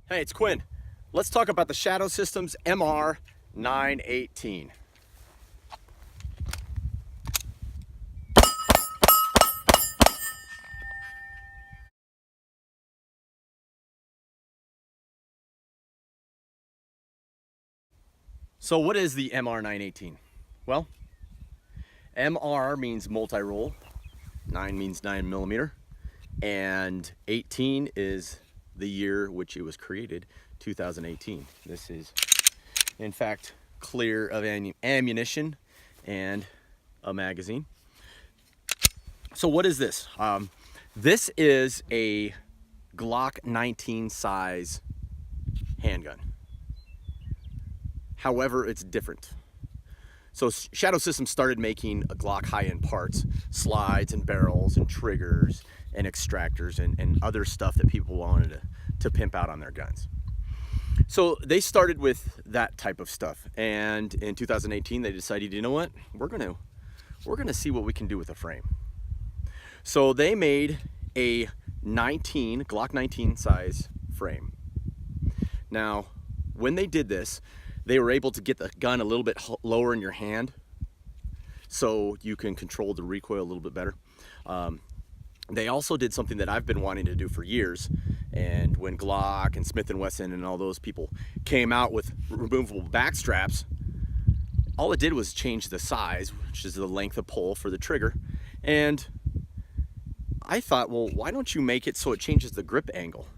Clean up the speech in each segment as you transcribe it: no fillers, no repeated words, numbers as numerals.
Hey, it's Quinn. Let's talk about the Shadow Systems MR918. So what is the MR918? Well, MR means multi-roll, 9 means 9mm, and 18 is the year which it was created, 2018. This is, in fact, clear of ammunition and a magazine. So what is this? This is a Glock 19 size handgun. However, it's different. So Shadow Systems started making a Glock high-end parts, slides and barrels and triggers and extractors and other stuff that people wanted to pimp out on their guns. So they started with that type of stuff, and in 2018 they decided, you know what, we're gonna see what we can do with a frame. So they made a Glock 19 size frame. Now, when they did this, they were able to get the gun a little bit lower in your hand so you can control the recoil a little bit better. They also did something that I've been wanting to do for years, and when Glock and Smith & Wesson and all those people came out with removable back straps, all it did was change the size, which is the length of pull for the trigger. And I thought, well, why don't you make it so it changes the grip angle?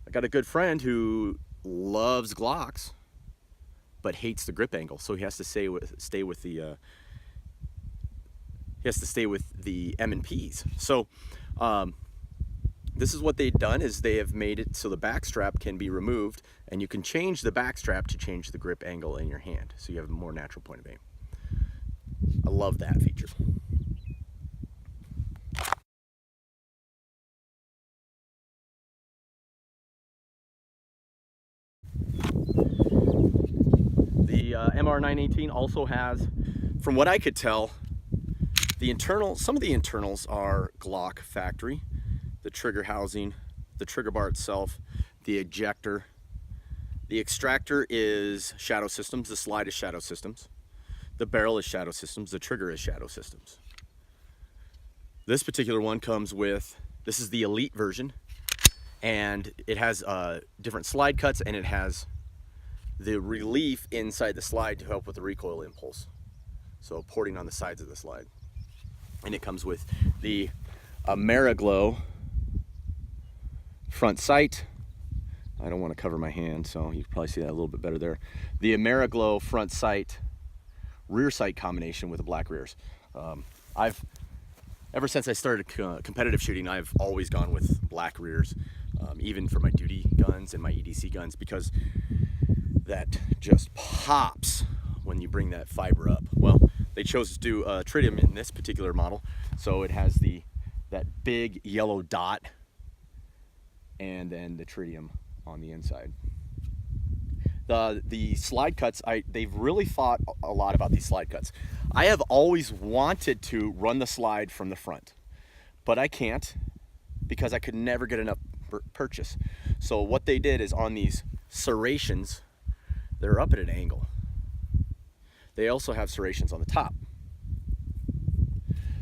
I got a good friend who loves Glocks but hates the grip angle, so he has to stay with the M&Ps. So this is what they've done, is they have made it so the back strap can be removed, and you can change the back strap to change the grip angle in your hand, so you have a more natural point of aim. I love that feature. The MR918 also has, from what I could tell, some of the internals are Glock factory. The trigger housing, the trigger bar itself, the ejector. The extractor is Shadow Systems, the slide is Shadow Systems. The barrel is Shadow Systems, the trigger is Shadow Systems. This particular one comes with, this is the Elite version, and it has different slide cuts, and it has the relief inside the slide to help with the recoil impulse. So porting on the sides of the slide. And it comes with the AmeriGlow front sight. I don't want to cover my hand, so you can probably see that a little bit better there. The AmeriGlow front sight, rear sight combination with the black rears. Ever since I started competitive shooting, I've always gone with black rears, even for my duty guns and my EDC guns, because that just pops when you bring that fiber up. Well, they chose to do tritium in this particular model, so it has that big yellow dot and then the tritium on the inside. The slide cuts, they've really thought a lot about these slide cuts. I have always wanted to run the slide from the front, but I can't because I could never get enough purchase. So what they did is, on these serrations, they're up at an angle. They also have serrations on the top.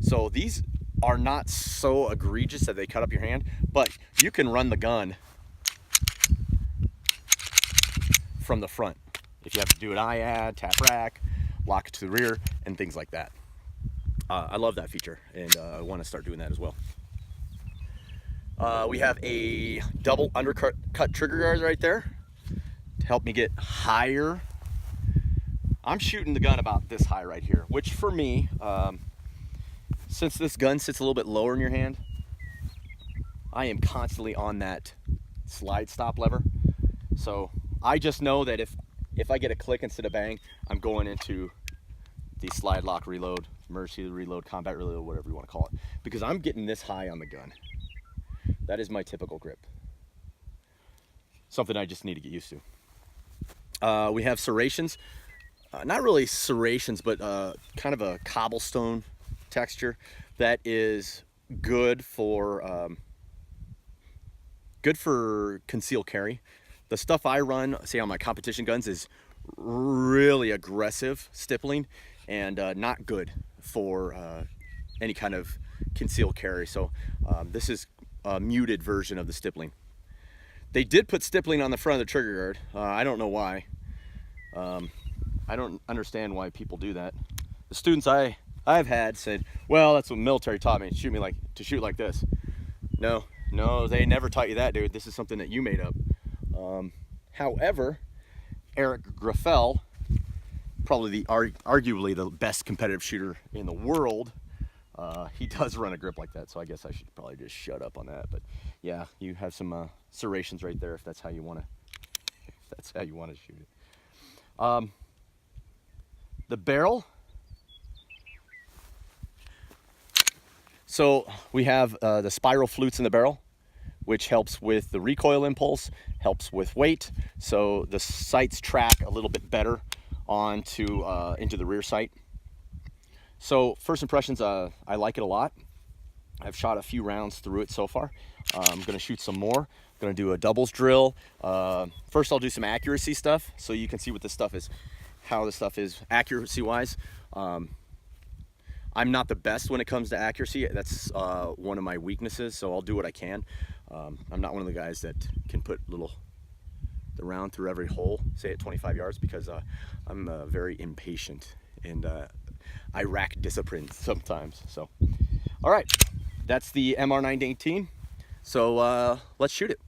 So these are not so egregious that they cut up your hand, but you can run the gun from the front if you have to do an IAD, tap rack, lock it to the rear, and things like that. I love that feature, and I want to start doing that as well. We have a double undercut trigger guard right there to help me get higher. I'm shooting the gun about this high right here, which for me, since this gun sits a little bit lower in your hand, I am constantly on that slide stop lever. So I just know that if I get a click instead of bang, I'm going into the slide lock reload, emergency reload, combat reload, whatever you want to call it, because I'm getting this high on the gun. That is my typical grip. Something I just need to get used to. We have serrations. Not really serrations, but kind of a cobblestone texture that is good for good for concealed carry. The stuff I run, say on my competition guns, is really aggressive stippling and not good for any kind of concealed carry. So this is a muted version of the stippling. They did put stippling on the front of the trigger guard. I don't know why. I don't understand why people do that. The students I've had said, well, that's what military taught me, to shoot like this. No, they never taught you that, dude. This is something that you made up. However, Eric Graffel, probably arguably the best competitive shooter in the world, he does run a grip like that, so I guess I should probably just shut up on that. But yeah, you have some serrations right there if that's how you want to shoot it. The barrel. So we have the spiral flutes in the barrel, which helps with the recoil impulse, helps with weight, so the sights track a little bit better onto into the rear sight. So first impressions, I like it a lot. I've shot a few rounds through it so far. I'm going to shoot some more. I'm going to do a doubles drill. First I'll do some accuracy stuff so you can see what this stuff is, how this stuff is accuracy wise. I'm not the best when it comes to accuracy. That's one of my weaknesses, so I'll do what I can. I'm not one of the guys that can put the round through every hole, say at 25 yards, because I'm very impatient and I rack discipline sometimes. So, all right, that's the MR918. So let's shoot it.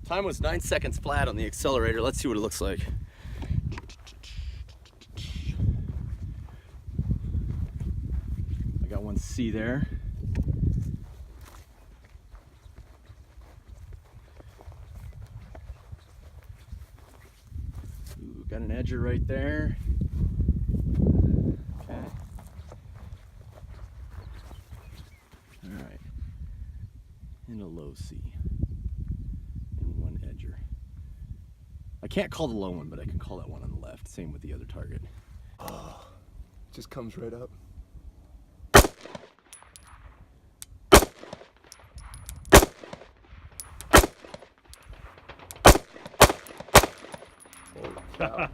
Time was 9 seconds flat on the accelerator. Let's see what it looks like. I got 1C there. Ooh, got an edger right there. Okay. All right. And a low C. I can't call the low one, but I can call that one on the left. Same with the other target. Oh, just comes right up. Holy cow.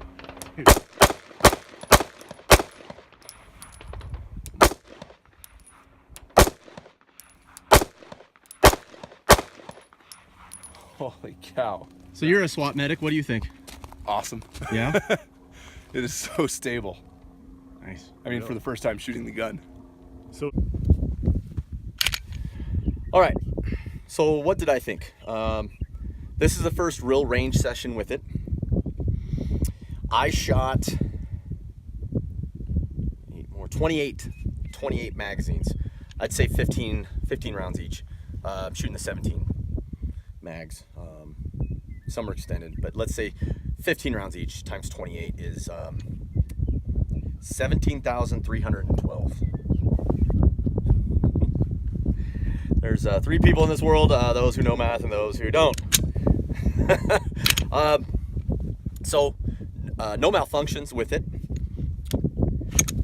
Holy cow. So you're a SWAT medic. What do you think? Awesome. Yeah? It is so stable. Nice. I mean, for the first time shooting the gun. So All right. So what did I think? This is the first real range session with it. I shot 28 magazines. I'd say 15 rounds each. I'm shooting the 17 mags. Some are extended, but let's say 15 rounds each times 28 is 17,312. There's 3 people in this world, those who know math and those who don't. So no malfunctions with it.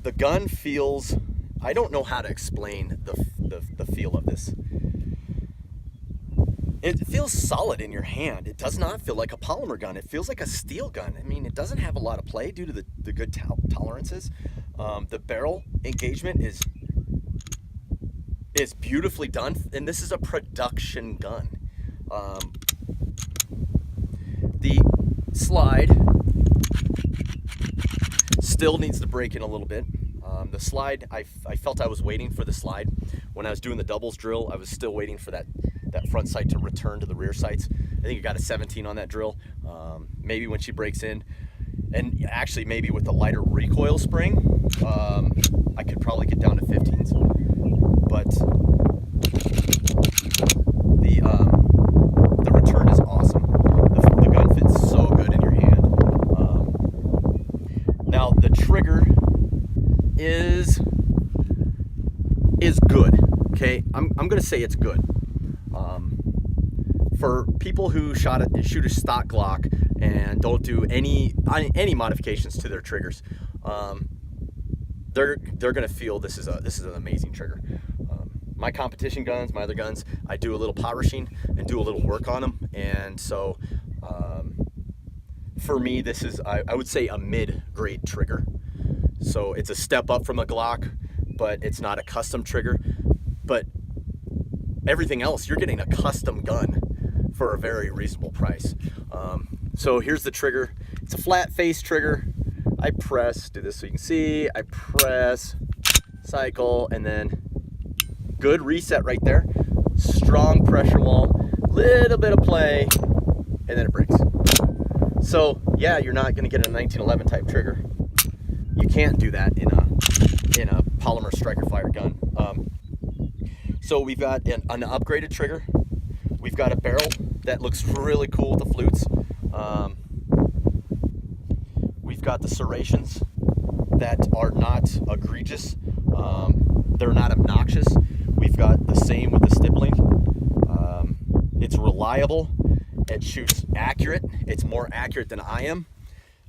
The gun feels, I don't know how to explain the feel of this. It feels solid in your hand. It does not feel like a polymer gun. It feels like a steel gun. I mean, it doesn't have a lot of play due to the good tolerances. The barrel engagement is beautifully done, and this is a production gun. The slide still needs to break in a little bit. The slide, I felt I was waiting for the slide. When I was doing the doubles drill, I was still waiting for that front sight to return to the rear sights. I think it got a 17 on that drill. Maybe when she breaks in, and actually maybe with the lighter recoil spring, I could probably get down to 15s. But the return is awesome. The gun fits so good in your hand. Now the trigger is good. Okay, I'm gonna say it's good. For people who shoot a stock Glock and don't do any modifications to their triggers, they're gonna feel this is an amazing trigger. My competition guns, my other guns, I do a little polishing and do a little work on them, and so for me, this is I would say a mid-grade trigger. So it's a step up from a Glock, but it's not a custom trigger. But everything else, you're getting a custom gun for a very reasonable price. So here's the trigger. It's a flat face trigger. I press, do this so you can see. I press, cycle, and then good reset right there. Strong pressure wall, little bit of play, and then it breaks. So yeah, you're not gonna get a 1911 type trigger. You can't do that in a polymer striker fire gun. So we've got an upgraded trigger. We've got a barrel that looks really cool with the flutes. We've got the serrations that are not egregious. They're not obnoxious. We've got the same with the stippling. It's reliable. It shoots accurate. It's more accurate than I am.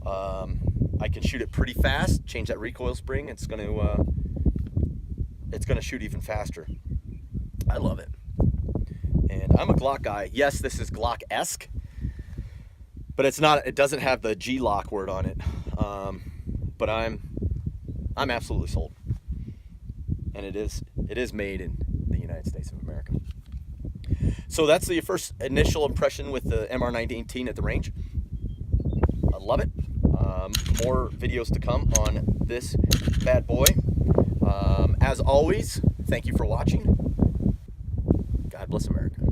I can shoot it pretty fast. Change that recoil spring. It's gonna shoot even faster. I love it. And I'm a Glock guy. Yes, this is Glock-esque, but it's not. It doesn't have the G-lock word on it. But I'm absolutely sold. And it is made in the United States of America. So that's the first initial impression with the MR918 at the range. I love it. More videos to come on this bad boy. As always, thank you for watching. God bless America.